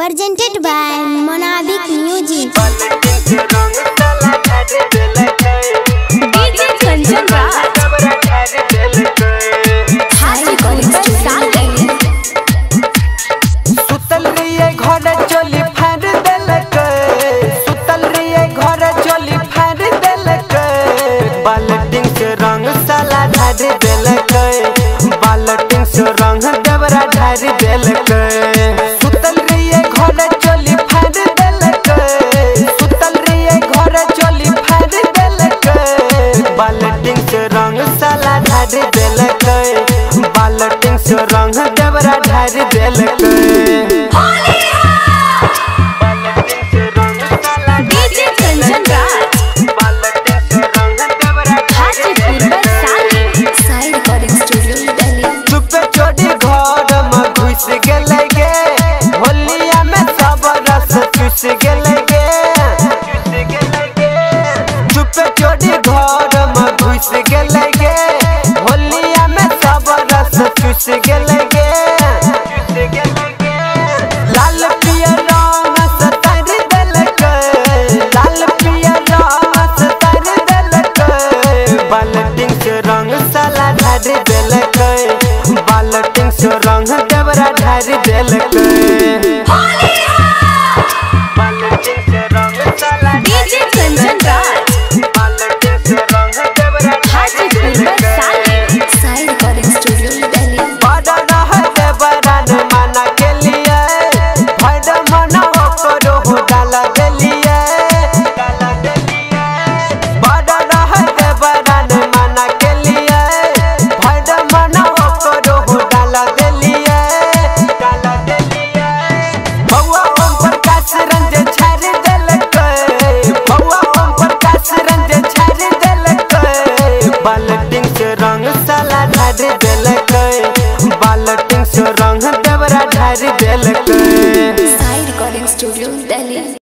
presented by Monabik Music. DJ Kanchan Raj हाजी college सुतल रिए घर चोली फाड़ देलक, सुतल रिए घर चोली फाड़ देलक, बाल्टीन से रंग साला ढार देलक, बाल्टीन से रंग देवरा ढार देलक। सुतल रिए घर चोली फाड़ देलक, सुतल रिए घर चोली फाड़ देलक, बाल्टीन से रंग साला ढार देलक, बाल्टीन से रंग देवरा ढार देलक। DJ Kanchan Raj Hajipur side recording studio Delhi. चुपे चोरी घर में घुस गेले गे, होलिया में सब रस चूस गेले गे, चुपे चोरी घर में घुस गेले गे, होलिया में सब रस चूस गेले गे। लाल पियर रंग सतार देलक, लाल पियर रंग सतार देलक, बाल्टीन से रंग साला ढार देलक, बाल्टीन से रंग देवरा ढार देलक। बाल्टीन से रंग साला DJ Kanchan Raj बाल्टीन से रंग देवरा Hajipur side recording studio Delhi. बड़ा रहते बरान माना के लिए, भर मना करो हो डाला देलिए, बड़ा रहते बरान माना के लिए, भर मना करो हो डाला देलिए। बउआ ओम प्रकाश रंज छाड़ देलक, बउआ ओम प्रकाश रंज छाड़ देलक, बाल्टीन से रंग साला ढार देलक, बाल्टीन से रंग देवरा ढार देलक। Side recording studio Delhi.